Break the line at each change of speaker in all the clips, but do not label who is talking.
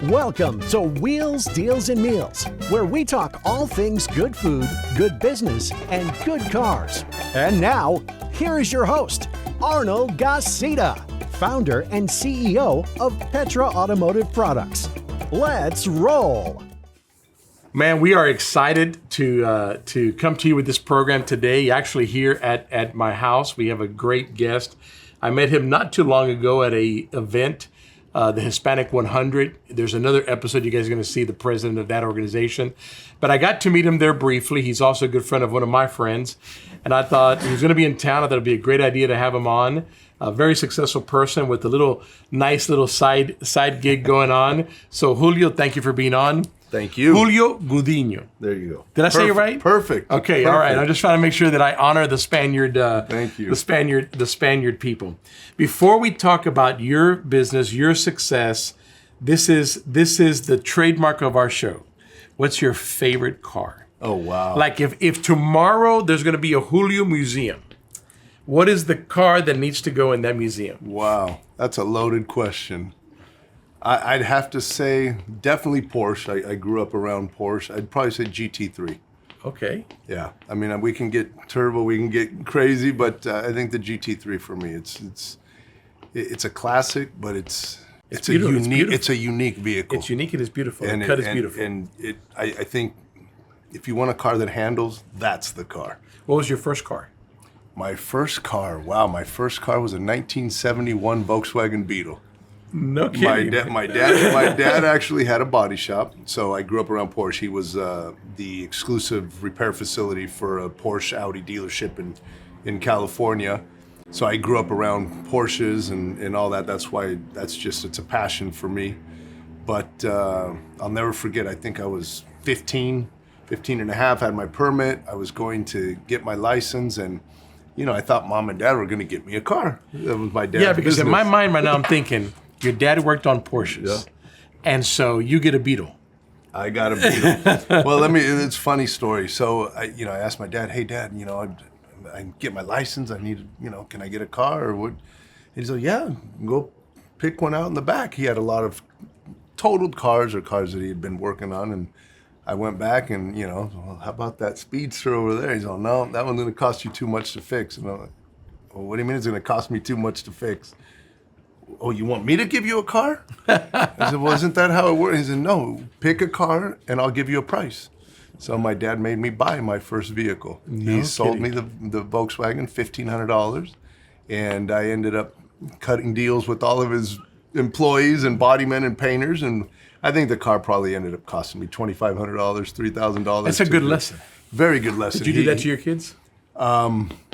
Welcome to Wheels, Deals, and Meals, where we talk all things good food, good business, and good cars. And now, here is your host, Arnold Garcia, founder and CEO of Petra Automotive Products. Let's roll.
Man, we are excited to come to you with this program today. Actually, here at my house, we have a great guest. I met him not too long ago at a event, the Hispanic 100. There's another episode you guys are going to see the president of that organization. But I got to meet him there briefly. He's also a good friend of one of my friends. And I thought he was going to be in town. I thought it'd be a great idea to have him on. A very successful person with a nice little side gig going on. So Julio, thank you for being on.
Thank you.
Julio Gudino.
There you go.
Did I say it right?
Perfect.
Okay, all right. I'm just trying to make sure that I honor the Spaniard.
Thank you.
The Spaniard people. Before we talk about your business, your success, this is the trademark of our show. What's your favorite car?
Oh wow!
Like if tomorrow there's going to be a Julio museum, what is the car that needs to go in that museum?
Wow, that's a loaded question. I'd have to say definitely Porsche. I grew up around Porsche. I'd probably say GT3.
Okay.
Yeah, I mean we can get turbo, we can get crazy, but I think the GT3 for me, it's a classic, but it's a unique. It's a unique vehicle.
It's unique. It is beautiful.
And
the cut is beautiful.
And I think if you want a car that handles, that's the car.
What was your first car?
My first car. Wow, my first car was a 1971 Volkswagen Beetle.
No kidding.
My dad actually had a body shop, so I grew up around Porsche. He was the exclusive repair facility for a Porsche Audi dealership in California. So I grew up around Porsches and all that. That's why it's a passion for me. But I'll never forget, I think I was 15 and a half, had my permit. I was going to get my license, and I thought mom and dad were going to get me a car. That was my dad's
because
business.
in my mind right now I'm thinking, your dad worked on Porsches,
yeah.
And so you get a Beetle.
I got a Beetle. Well, it's a funny story. So I asked my dad, hey dad, I get my license. I need, can I get a car or what? He said, yeah, go pick one out in the back. He had a lot of totaled cars or cars that he had been working on. And I went back and, well, how about that Speedster over there? He's like, no, that one's going to cost you too much to fix. And I'm like, well, what do you mean it's going to cost me too much to fix? Oh, you want me to give you a car? I said, well, isn't that how it works? He said, no, pick a car and I'll give you a price. So my dad made me buy my first vehicle. He sold me the Volkswagen, $1,500, and I ended up cutting deals with all of his employees and bodymen and painters, and I think the car probably ended up costing me $2,500, $3,000.
That's a good lesson.
Very good lesson.
Did you do that to your kids?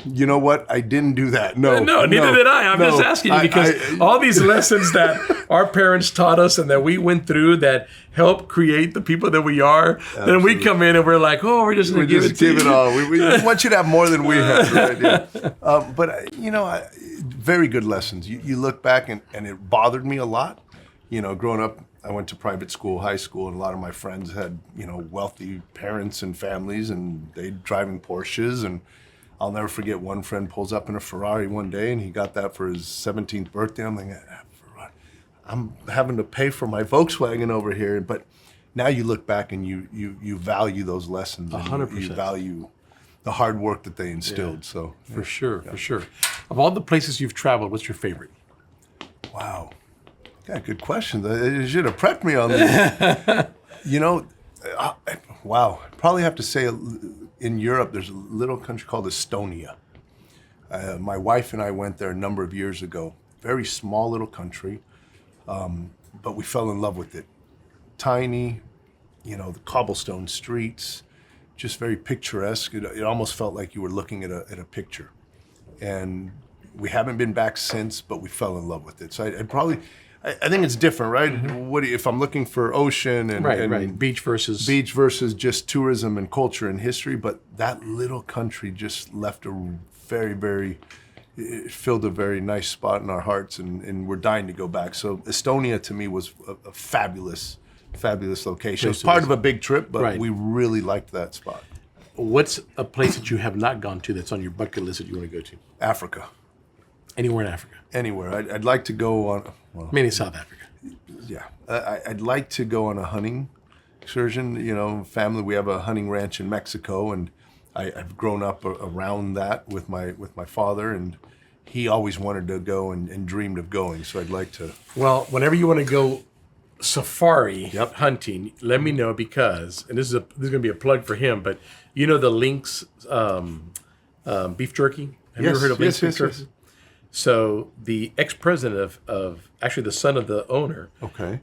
You know what? I didn't do that. No,
neither did I. I'm just asking you because all these lessons that our parents taught us and that we went through that help create the people that we are. Absolutely. Then we come in and we're like, oh, we're just going to give it
all. We want you to have more than we have, right? Yeah. But very good lessons. You look back and it bothered me a lot. Growing up, I went to private school, high school, and a lot of my friends had, wealthy parents and families, and they driving Porsches. And I'll never forget, one friend pulls up in a Ferrari one day, and he got that for his 17th birthday. I'm like, I'm having to pay for my Volkswagen over here. But now you look back and you value those lessons.
100%.
You value the hard work that they instilled. Yeah. So
for sure. Of all the places you've traveled, what's your favorite?
Wow. Yeah, good question. You should have prepped me on this. Wow. Probably have to say in Europe, there's a little country called Estonia. My wife and I went there a number of years ago. Very small little country, but we fell in love with it. Tiny, the cobblestone streets, just very picturesque. It almost felt like you were looking at a picture. And we haven't been back since, but we fell in love with it. So I think it's different, right? Mm-hmm. If I'm looking for ocean and
beach versus
just tourism and culture and history, but that little country just left it filled a very nice spot in our hearts, and we're dying to go back. So Estonia to me was a fabulous location. It was part of a big trip, but we really liked that spot.
What's a place that you have not gone to that's on your bucket list that you want to go to?
Africa.
Anywhere in Africa?
Anywhere. I'd like to go on.
Mainly South Africa.
Yeah, I'd like to go on a hunting excursion. You know, family, we have a hunting ranch in Mexico, and I've grown up around that with my father, and he always wanted to go and dreamed of going. So I'd like to.
Well, whenever you want to go safari
Yep.
hunting, let me know, because, and this is going to be a plug for him, but you know the Lynx beef jerky? Have you ever heard of Lynx beef jerky?
Yes.
So the ex-president of actually the son of the owner,
Okay.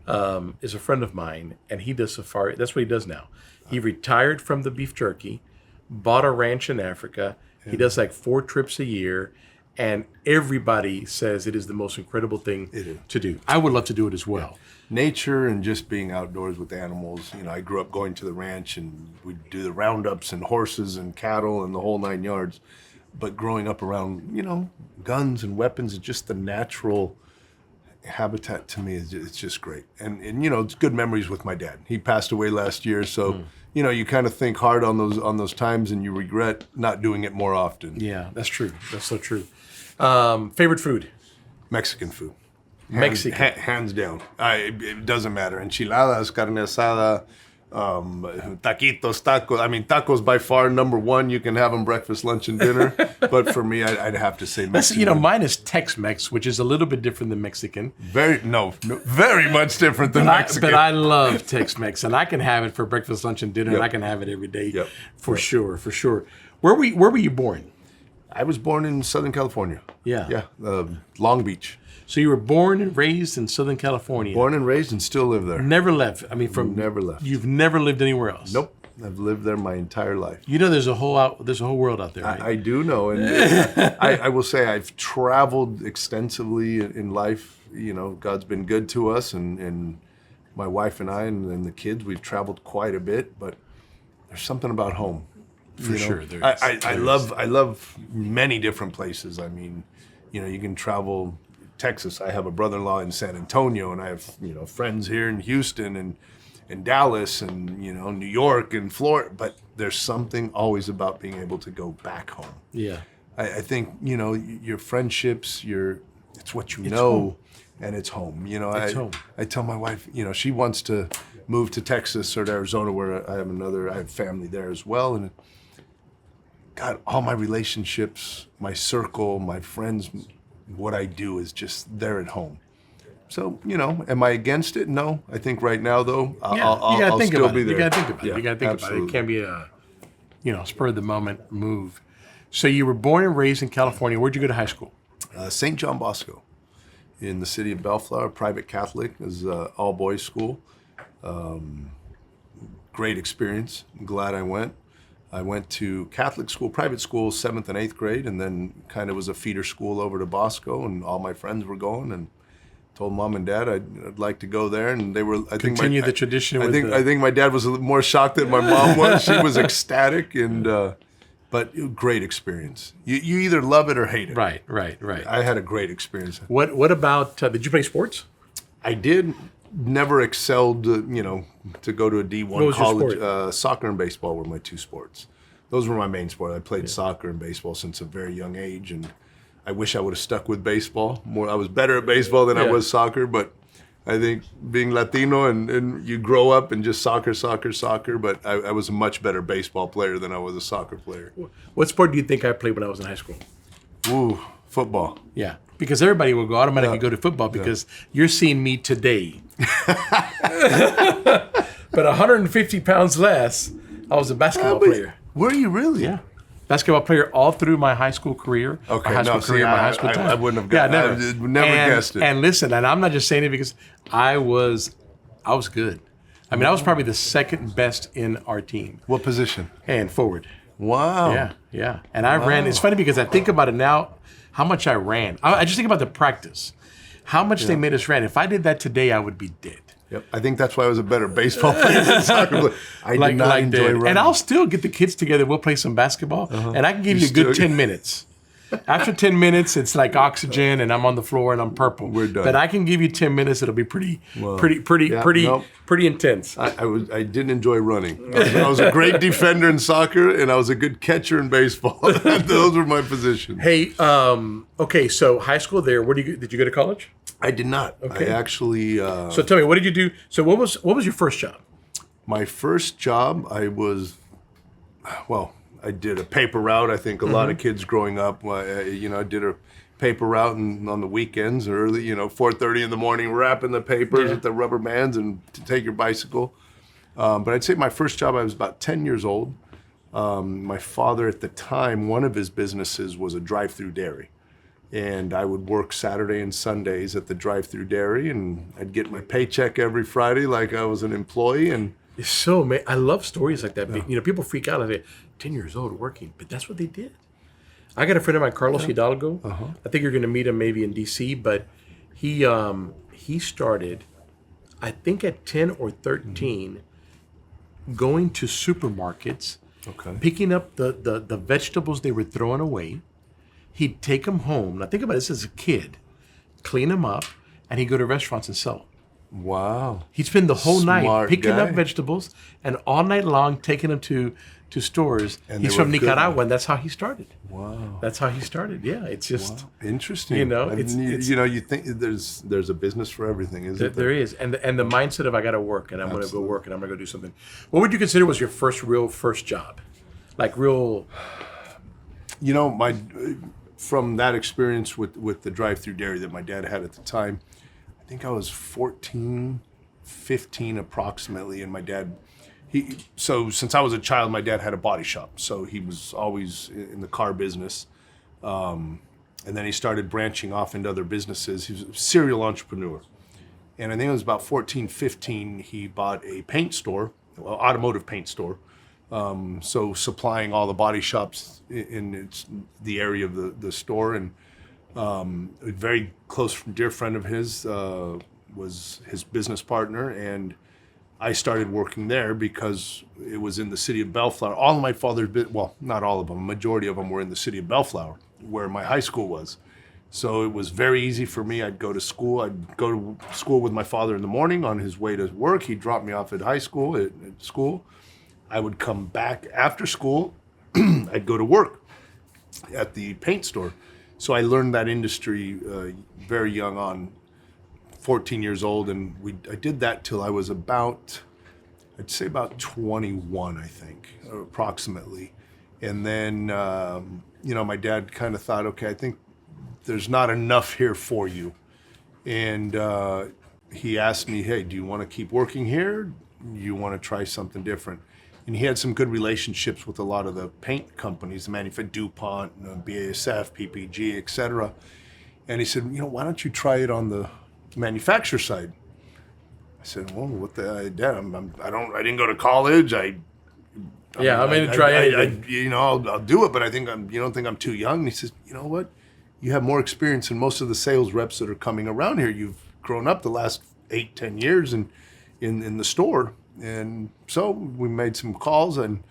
is a friend of mine, and he does safari. That's what he does now. He retired from the beef jerky, bought a ranch in Africa. He does like 4 trips a year, and everybody says it is the most incredible thing to do. I would love to do it as well.
Nature and just being outdoors with animals. You know, I grew up going to the ranch, and we'd do the roundups and horses and cattle and the whole 9 yards. But growing up around, you know, guns and weapons, it's just the natural habitat to me. It's just great. And you know, it's good memories with my dad. He passed away last year, so you know, you kind of think hard on those times, and you regret not doing it more often.
Yeah, that's true. That's so true. Favorite food?
Mexican food.
Mexican.
Hands down. It doesn't matter. Enchiladas, carne asada, taquitos, tacos. I mean, tacos by far number one. You can have them breakfast, lunch, and dinner. But for me, I'd have to say Mexican.
You know, mine is Tex-Mex, which is a little bit different than Mexican.
Very much different than Mexican.
But I love Tex-Mex, and I can have it for breakfast, lunch, and dinner, and I can have it every day for sure. Where were you born?
I was born in Southern California.
Yeah.
Long Beach.
So you were born and raised in Southern California.
Born and raised and still live there.
Never left. I mean,
Never left.
You've never lived anywhere else.
Nope. I've lived there my entire life.
You know, there's a whole world out there, right?
I do know, and I will say I've traveled extensively in life. You know, God's been good to us, and my wife and I and the kids, we've traveled quite a bit. But there's something about home.
For sure, there is.
I love many different places. I mean, you know, you can travel. Texas. I have a brother-in-law in San Antonio, and I have, you know, friends here in Houston and Dallas and, you know, New York and Florida. But there's something always about being able to go back home.
Yeah.
I think, you know, your friendships, it's what you know, home. And it's home. You know,
home.
I tell my wife, you know, she wants to move to Texas or to Arizona, where I have family there as well. And God, all my relationships, my circle, my friends, what I do is just there at home. So, you know, am I against it? No. I think right now, though, I'll still be there.
You got to think about it. You got to think about it. It can't be a, you know, spur-of-the-moment move. So you were born and raised in California. Where'd you go to high school?
St. John Bosco in the city of Bellflower, private Catholic. It was an all-boys school. Great experience. I'm glad I went. I went to Catholic school, private school, 7th and 8th grade, and then kind of was a feeder school over to Bosco, and all my friends were going, and told mom and dad I'd like to go there, and they were.
Continue the tradition.
I think my dad was a little more shocked than my mom was. She was ecstatic, but great experience. You either love it or hate it.
Right.
I had a great experience.
What about? Did you play sports?
I did. Never excelled, you know, to go to a D1 college. Soccer and baseball were my 2 sports. Those were my main sport. I played soccer and baseball since a very young age, and I wish I would have stuck with baseball more. I was better at baseball than I was soccer, but I think being Latino and you grow up and just soccer, but I was a much better baseball player than I was a soccer player.
What sport do you think I played when I was in high school?
Ooh, football.
Yeah, because everybody will go automatically go to football because you're seeing me today. But 150 pounds less, I was a basketball player.
Were you really?
Yeah. Basketball player all through my high school career.
Okay,
my high school time.
I wouldn't have gotten never guessed it.
And listen, and I'm not just saying it because I was good. I mean, I was probably the second best in our team.
What position?
And forward.
Wow.
Yeah. And I ran. It's funny because I think about it now, how much I ran. I just think about the practice, how much they made us run. If I did that today, I would be dead.
Yep. I think that's why I was a better baseball player than soccer player. I did not enjoy running.
And I'll still get the kids together. We'll play some basketball, and I can give you a good 10 minutes. After 10 minutes, it's like oxygen, and I'm on the floor, and I'm purple.
We're done.
But I can give you 10 minutes. It'll be pretty intense.
I didn't enjoy running. I was a great defender in soccer, and I was a good catcher in baseball. Those were my positions.
Hey, okay, so high school there. Did you go to college?
I did not.
Okay.
I actually.
So tell me, what did you do? So what was your first job?
My first job, I did a paper route. I think a lot of kids growing up, I did a paper route on the weekends early, 4:30 in the morning, wrapping the papers with the rubber bands and to take your bicycle. But I'd say my first job, I was about 10 years old. My father at the time, one of his businesses was a drive-through dairy. And I would work Saturday and Sundays at the drive-through dairy, and I'd get my paycheck every Friday like I was an employee. And
It's so I love stories like that. Yeah. People freak out. I say, 10 years old working, but that's what they did. I got a friend of mine, Carlos Hidalgo. I think you're going to meet him maybe in D.C., but he started, I think at 10 or 13, going to supermarkets, picking up the vegetables they were throwing away. He'd take them home. Now think about this as a kid, clean them up, and he'd go to restaurants and sell them.
wow.
He'd spend the whole night
Smart
picking
guy.
up vegetables and all night long taking them to stores.
And
He's
they
from
were good.
Nicaragua, and that's how he started.
Wow.
That's how he started. Yeah, it's just
Interesting.
it's-
you think there's a business for everything, isn't
there is, and the mindset of I got to work and I'm going to go work and I'm going to go do something. What would you consider was your first job, like real?
From that experience with the drive-through dairy that my dad had at the time, I think I was 14, 15 approximately, and my dad, so since I was a child, my dad had a body shop, so he was always in the car business, and then he started branching off into other businesses. He was a serial entrepreneur, and I think it was about 14, 15, he bought a paint store, automotive paint store, so supplying all the body shops in the area of the store. And a very close dear friend of his was his business partner, and I started working there because it was in the city of Bellflower. All of my father's, not all of them, a majority of them were in the city of Bellflower, where my high school was. So it was very easy for me. I'd go to school with my father in the morning on his way to work. He'd drop me off at school. I would come back after school. I'd go to work at the paint store. So I learned that industry very young on, 14 years old, and I did that till I was about 21, I think, approximately. And then, my dad kind of thought, okay, I think there's not enough here for you. And he asked me, hey, do you want to keep working here? You want to try something different? And he had some good relationships with a lot of the paint companies, the manufacturer, DuPont, BASF, PPG, etc. And he said, why don't you try it on the manufacturer side? I said, well, what the Dad? I didn't go to college. I'll do it, but I think you don't think I'm too young? And he says, you know what? You have more experience than most of the sales reps that are coming around here. You've grown up the last 8-10 years in the store. And so we made some calls, and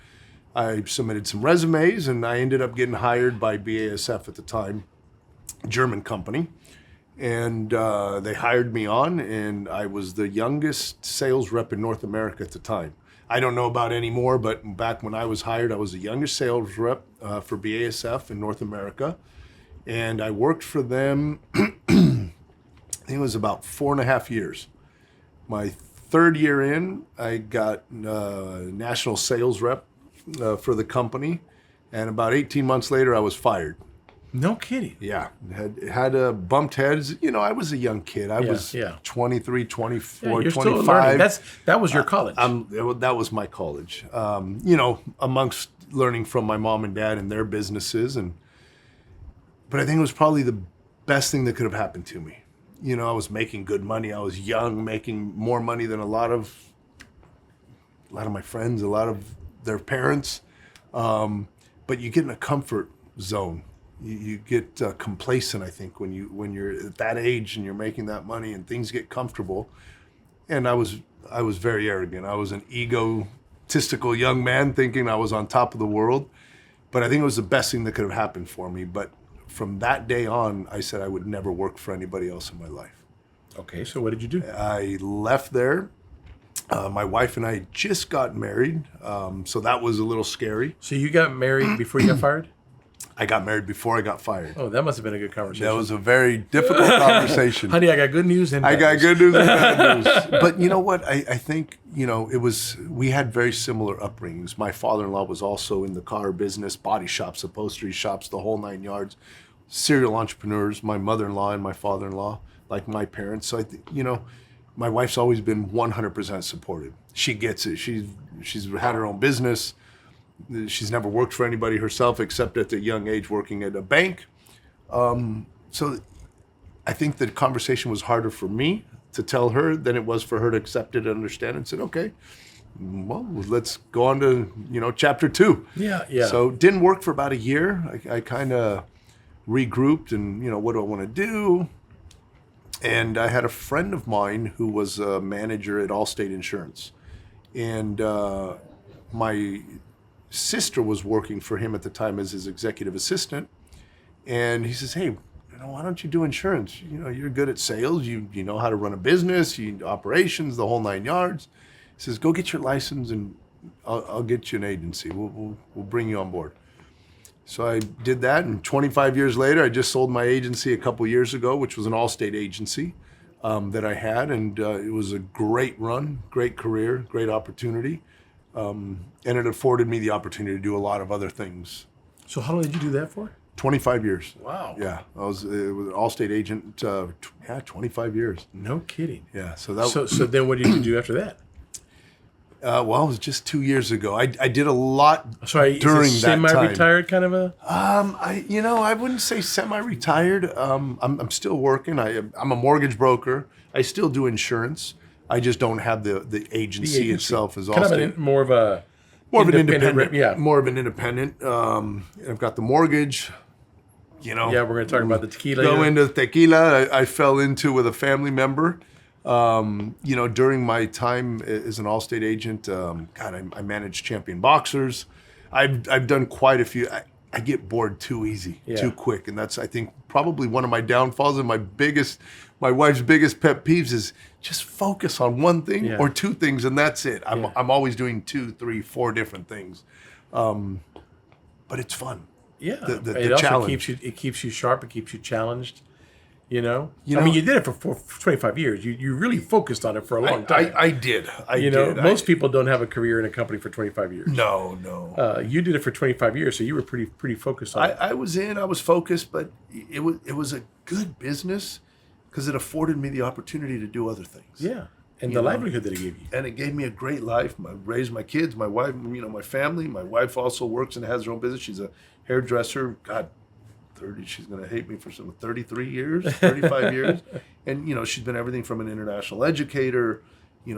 I submitted some resumes, and I ended up getting hired by BASF at the time, German company. And they hired me on, and I was the youngest sales rep in North America at the time. I don't know about anymore, but back when I was hired, I was the youngest sales rep for BASF in North America. And I worked for them, I think it was about 4.5 years. My third year in, I got national sales rep for the company, and about 18 months later, I was fired.
No kidding.
Yeah, had bumped heads. I was a young kid. I was 23, 24,
you're
25.
still learning. That was your college.
That was my college. Amongst learning from my mom and dad and their businesses, but I think it was probably the best thing that could have happened to me. I was making good money. I was young, making more money than a lot of my friends, a lot of their parents. But you get in a comfort zone. You get complacent, I think, when you're at that age and you're making that money and things get comfortable. And I was very arrogant. I was an egotistical young man thinking I was on top of the world. But I think it was the best thing that could have happened for me. But from that day on, I said I would never work for anybody else in my life.
Okay, so what did you do?
I left there. My wife and I just got married, so that was a little scary.
So you got married before you got fired?
I got married before I got fired.
Oh, that must have been a good conversation.
That was a very difficult conversation.
Honey, I got good news and
I
bad
got
news.
good news and bad news. But you know what? I think, we had very similar upbringings. My father-in-law was also in the car business, body shops, upholstery shops, the whole 9 yards. Serial entrepreneurs, my mother-in-law and my father-in-law, like my parents. So, my wife's always been 100% supportive. She gets it. She's had her own business. She's never worked for anybody herself except at the young age working at a bank. So I think the conversation was harder for me to tell her than it was for her to accept it and understand it and said, okay, well, let's go on to, chapter 2.
Yeah.
So it didn't work for about a year. I kind of regrouped and, what do I want to do? And I had a friend of mine who was a manager at Allstate Insurance. And my sister was working for him at the time as his executive assistant. And he says, hey, why don't you do insurance? You're good at sales. You know how to run a business, operations, the whole 9 yards. He says, go get your license and I'll get you an agency. We'll bring you on board. So I did that, and 25 years later, I just sold my agency a couple years ago, which was an Allstate agency that I had, and it was a great run, great career, great opportunity, and it afforded me the opportunity to do a lot of other things.
So how long did you do that for?
25 years.
Wow.
Yeah, I was an Allstate agent, 25 years.
No kidding.
Yeah, so
then what did you do after that?
Well, it was just 2 years ago. I did a lot
Sorry,
during
is it
that time.
semi-retired kind of a?
I wouldn't say semi-retired. I'm still working. I'm a mortgage broker. I still do insurance. I just don't have the agency itself as
kind
Allstate.
of more of an independent. Yeah.
More of an independent. I've got the mortgage.
Yeah, we're going to talk about the tequila.
Go into tequila. I fell into with a family member. During my time as an Allstate agent, I managed champion boxers. I've done quite a few. I get bored too easy, too quick, and that's, I think, probably one of my downfalls. And my wife's biggest pet peeves is just focus on one thing or two things, and that's it. I'm always doing 2, 3, 4 different things, but it's fun.
Yeah,
the
it also
challenge.
keeps you sharp. It keeps you challenged. You did it for 25 years. You really focused on it for a long time.
I did.
Most people don't have a career in a company for 25 years.
No.
You did it for 25 years, so you were pretty focused on it.
I was focused, but it was a good business because it afforded me the opportunity to do other things.
Yeah, and the livelihood that it gave you.
And it gave me a great life. I raised my kids, my wife, my family. My wife also works and has her own business. She's a hairdresser. God, 30, she's going to hate me for some 33 years, 35 years. And, she's been everything from an international educator,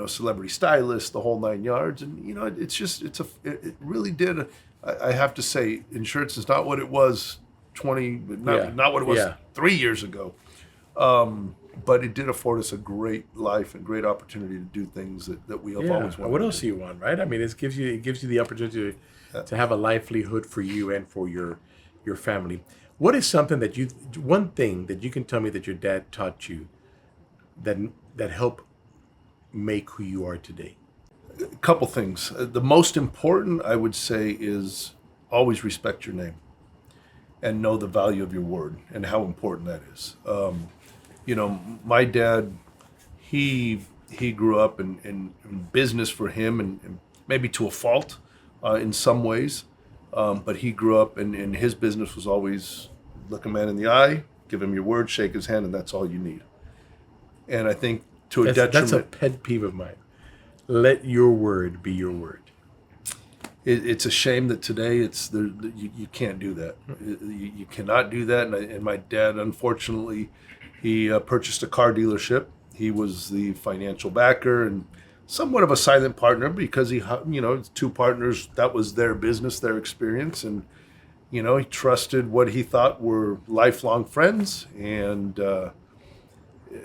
celebrity stylist, the whole 9 yards. And, it really did. I have to say, insurance is not what it was not what it was 3 years ago. But it did afford us a great life and great opportunity to do things that we have always wanted.
What else do you want, right? I mean, it gives you the opportunity to have a livelihood for you and for your family. What is something one thing that you can tell me that your dad taught you that helped make who you are today?
A couple things. The most important, I would say, is always respect your name and know the value of your word and how important that is. My dad, he grew up in business for him and maybe to a fault in some ways. But he grew up and his business was always look a man in the eye, give him your word, shake his hand, and that's all you need. And I think
that's a pet peeve of mine. Let your word be your word.
It's a shame that today you can't do that. You cannot do that. And my dad, unfortunately, he purchased a car dealership. He was the financial backer and somewhat of a silent partner because he, two partners, that was their business, their experience. And, he trusted what he thought were lifelong friends. And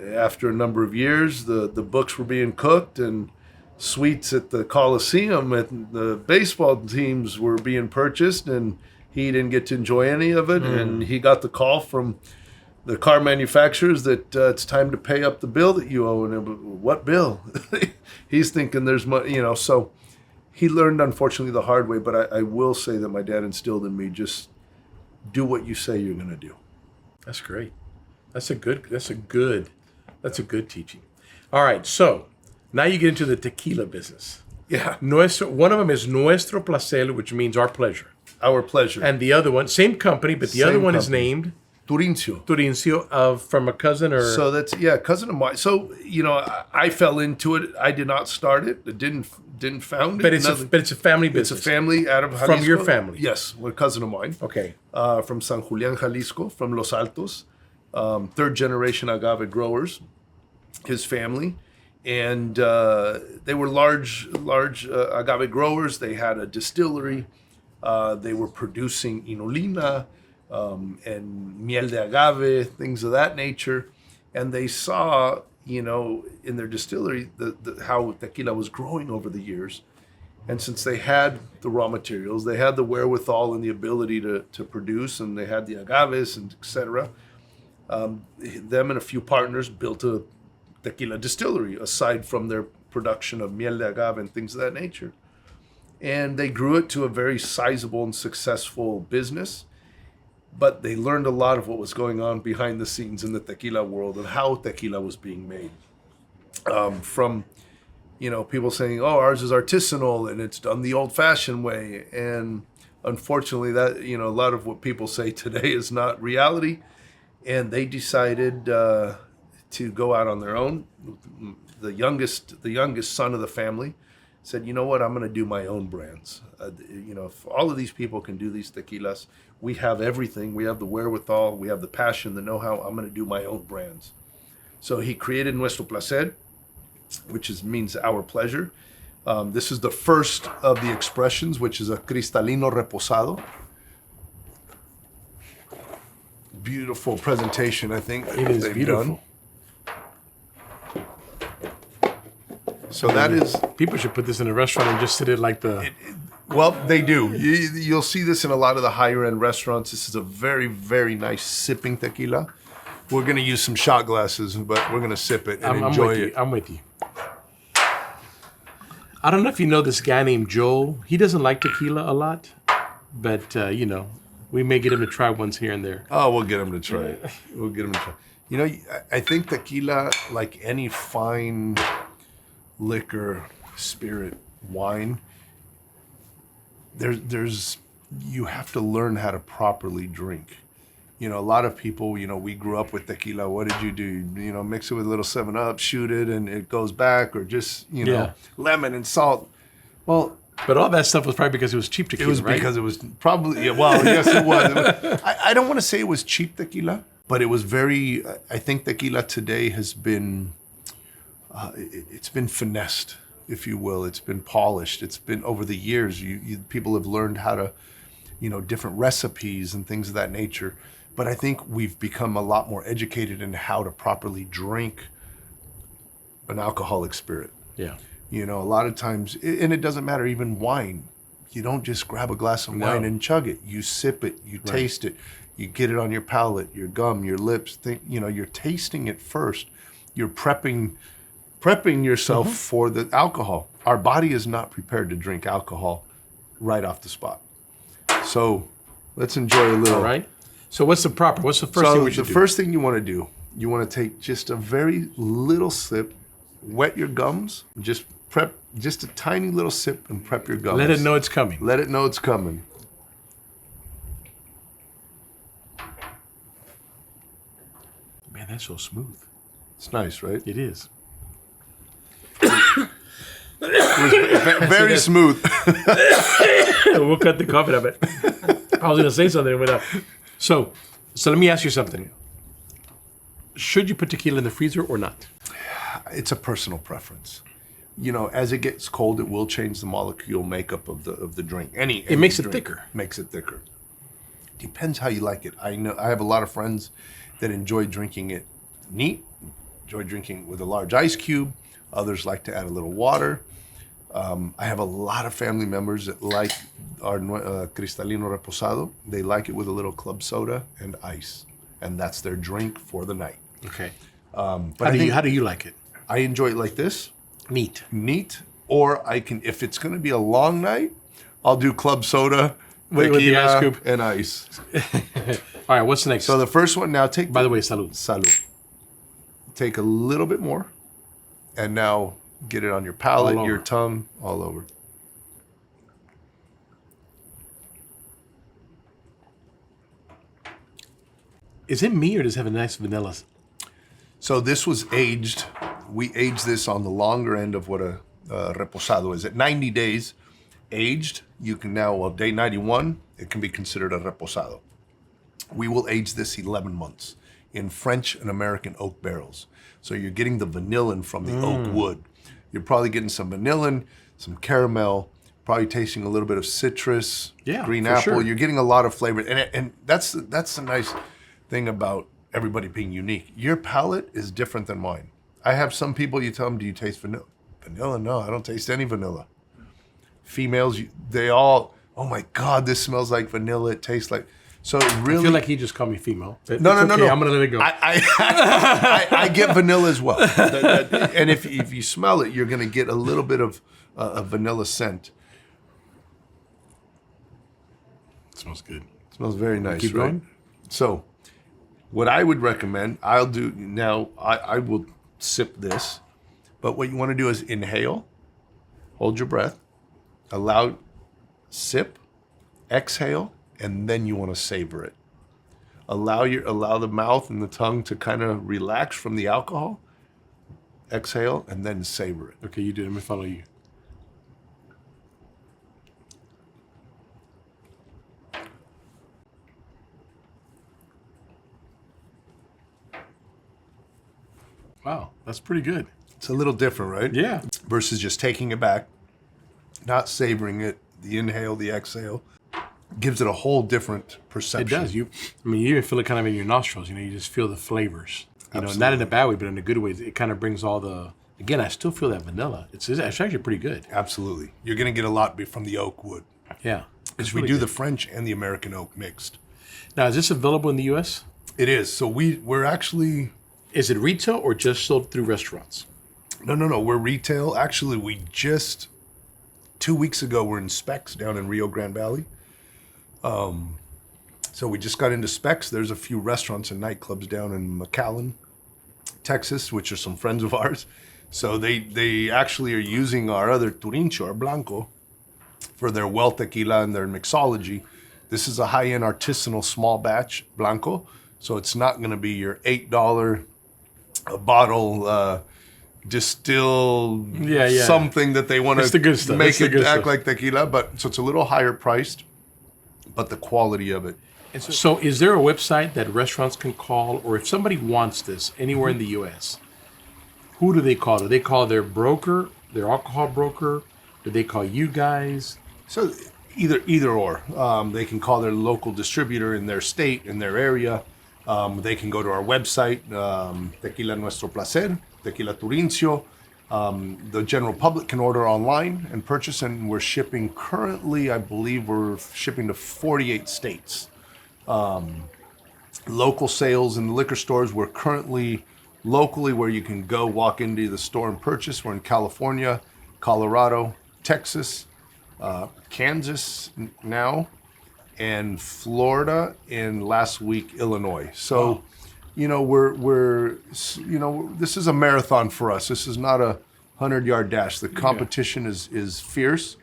after a number of years, the books were being cooked and suites at the Coliseum and the baseball teams were being purchased and he didn't get to enjoy any of it. And he got the call from the car manufacturers that it's time to pay up the bill that you owe. And what bill? He's thinking there's money, so he learned, unfortunately, the hard way. But I will say that my dad instilled in me just do what you say you're going to do.
That's great. That's a good teaching. All right, so now you get into the tequila business.
Yeah.
One of them is Nuestro Placer, which means our pleasure.
Our pleasure.
And the other one, same company, but the other one is named
Turincio.
from a cousin or...
So that's, cousin of mine. So, I fell into it. I did not start it. It didn't found it.
But it's a family business.
It's a family out of Jalisco.
From your family?
Yes, a cousin of mine.
Okay.
From San Julián, Jalisco, from Los Altos. Third generation agave growers, his family. And they were large agave growers. They had a distillery. They were producing inulina and miel de agave, things of that nature. And they saw, in their distillery, how tequila was growing over the years. And since they had the raw materials, they had the wherewithal and the ability to produce, and they had the agaves and et cetera, them and a few partners built a tequila distillery aside from their production of miel de agave and things of that nature. And they grew it to a very sizable and successful business. But they learned a lot of what was going on behind the scenes in the tequila world and how tequila was being made. From, people saying, oh, ours is artisanal and it's done the old-fashioned way. And unfortunately, that, a lot of what people say today is not reality. And they decided to go out on their own. The youngest son of the family said, you know what, I'm going to do my own brands. If all of these people can do these tequilas, we have everything. We have the wherewithal. We have the passion, the know-how. I'm going to do my own brands. So he created Nuestro Placer, which means our pleasure. This is the first of the expressions, which is a cristalino reposado. Beautiful presentation, I think.
It is beautiful.
Done. So that is...
People should put this in a restaurant and just sit it like the...
Well, they do. You'll see this in a lot of the higher-end restaurants. This is a very, very nice sipping tequila. We're going to use some shot glasses, but we're going to sip it and enjoy it.
I'm with you. I don't know if you know this guy named Joel. He doesn't like tequila a lot, but, we may get him to try once here and there.
Oh, we'll get him to try it. We'll get him to try it. I think tequila, like any fine liquor, spirit, wine, you have to learn how to properly drink. A lot of people, we grew up with tequila. What did you do? Mix it with a little 7-Up, shoot it, and it goes back, or just, lemon and salt. Well,
but all that stuff was probably because it was cheap tequila,
it was
right?
because it was probably, yes, it was. I don't want to say it was cheap tequila, but it was very, I think tequila today has been, it's been finessed, if you will. It's been polished. It's been over the years. People have learned how to, different recipes and things of that nature. But I think we've become a lot more educated in how to properly drink an alcoholic spirit.
Yeah.
A lot of times, and it doesn't matter, even wine. You don't just grab a glass of wine and chug it. You sip it, you taste it, you get it on your palate, your gum, your lips. You're tasting it first. You're prepping yourself for the alcohol. Our body is not prepared to drink alcohol right off the spot. So let's enjoy a little.
All right. So what's the first thing we should do?
The first thing you want to do, you want to take just a very little sip, wet your gums, just prep just a tiny little sip and prep your gums.
Let it know it's coming.
Let it know it's coming.
Man, that's so smooth.
It's nice, right?
It is.
Very smooth.
We'll cut the coffee of it. I was going to say something without. So let me ask you something. Should you put tequila in the freezer or not?
It's a personal preference. As it gets cold, it will change the molecule makeup of the drink.
It makes it thicker.
Makes it thicker. Depends how you like it. I know I have a lot of friends that enjoy drinking it neat, enjoy drinking with a large ice cube. Others like to add a little water. I have a lot of family members that like our Cristalino Reposado. They like it with a little club soda and ice, and that's their drink for the night.
Okay.
But
how do you like it?
I enjoy it like this.
Neat.
Or I can, if it's going to be a long night, I'll do club soda
with the ice scoop.
and ice.
All right, what's next?
So the first one now take.
By the way, salud.
Salud. Take a little bit more, and now get it on your palate, your tongue, all over.
Is it me or does it have a nice vanilla?
So this was aged. We aged this on the longer end of what a reposado is. At 90 days aged, you can now, well, day 91, it can be considered a reposado. We will age this 11 months in French and American oak barrels. So you're getting the vanillin from the oak wood. You're probably getting some vanillin, some caramel, probably tasting a little bit of citrus, green apple.
Sure.
You're getting a lot of flavor. And that's the nice thing about everybody being unique. Your palate is different than mine. I have some people, you tell them, do you taste vanilla? Vanilla? No, I don't taste any vanilla. Females, they all, oh my God, this smells like vanilla. It tastes like, so it really.
I feel like he just called me female.
No.
I'm going to let it go.
I get vanilla as well. And if you smell it, you're going to get a little bit of a vanilla scent.
It smells good.
It smells very nice,
Keep
right?
going.
So what I would recommend, I'll do now, I will sip this, but what you want to do is inhale, hold your breath, sip, exhale, and then you want to savor it. Allow the mouth and the tongue to kind of relax from the alcohol. Exhale, and then savor it.
Okay, you do it. Let me follow you. Wow, that's pretty good.
It's a little different, right?
Yeah.
Versus just taking it back, not savoring it, the inhale, the exhale, gives it a whole different perception.
It does. You even feel it kind of in your nostrils. You just feel the flavors. Not in a bad way, but in a good way. It kind of brings all the. Again, I still feel that vanilla. It's actually pretty good.
Absolutely. You're going to get a lot from the oak wood.
Yeah.
Because we do the French and the American oak mixed.
Now, is this available in the U.S.?
It is. So we're actually.
Is it retail or just sold through restaurants?
No. We're retail. Actually, we just 2 weeks ago we're in Specs down in Rio Grande Valley. So we just got into Specs. There's a few restaurants and nightclubs down in McAllen, Texas, which are some friends of ours. So they actually are using our other Turincio, our Blanco, for their well tequila and their mixology. This is a high-end artisanal small batch Blanco. So it's not going to be your $8 a bottle distill something that they want to make it act like tequila. But so it's a little higher priced, but the quality of it.
So is there a website that restaurants can call, or if somebody wants this anywhere in the U.S., who do they call? Do they call their broker, their alcohol broker? Do they call you guys?
So either or. They can call their local distributor in their state, in their area. They can go to our website, Tequila Nuestro, Tequila Turincio. The general public can order online and purchase, and we're shipping currently, I believe we're shipping to 48 states. Local sales in the liquor stores, we're currently locally where you can go walk into the store and purchase. We're in California, Colorado, Texas, Kansas now, and Florida, and last week Illinois. So, we're this is a marathon for us. This is not a 100-yard dash. The competition is fierce.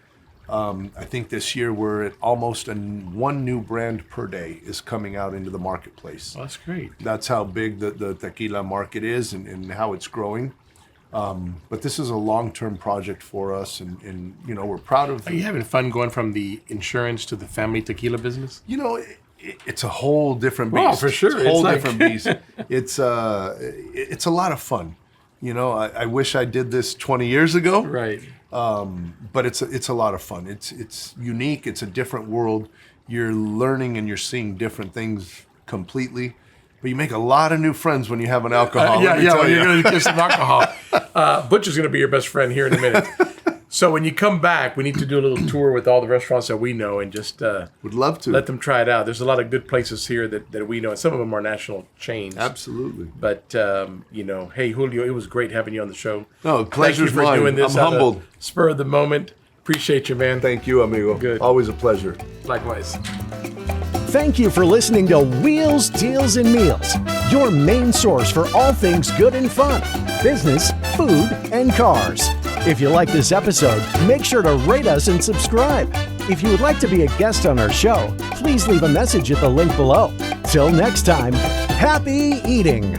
I think this year we're at almost one new brand per day is coming out into the marketplace.
Oh, that's great.
That's how big the tequila market is and how it's growing. But this is a long-term project for us, and we're proud of.
Are you having fun going from the insurance to the family tequila business?
It's a whole different beast.
Oh, for sure.
It's a whole different beast. It's a lot of fun. I wish I did this 20 years ago.
Right.
But it's a lot of fun. It's unique. It's a different world. You're learning and you're seeing different things completely. But you make a lot of new friends when you have an alcohol.
You're going to get some alcohol. Butcher's going to be your best friend here in a minute. So when you come back, we need to do a little tour with all the restaurants that we know and just
would love to
let them try it out. There's a lot of good places here that we know, and some of them are national chains.
Absolutely.
But hey, Julio, it was great having you on the show.
No, pleasure's
Thank you for
mine.
doing this.
I'm humbled.
Spur of the moment. Appreciate you, man.
Thank you, amigo.
Good.
Always a pleasure.
Likewise.
Thank you for listening to Wheels, Deals, and Meals, your main source for all things good and fun, business, food, and cars. If you like this episode, make sure to rate us and subscribe. If you would like to be a guest on our show, please leave a message at the link below. Till next time, happy eating.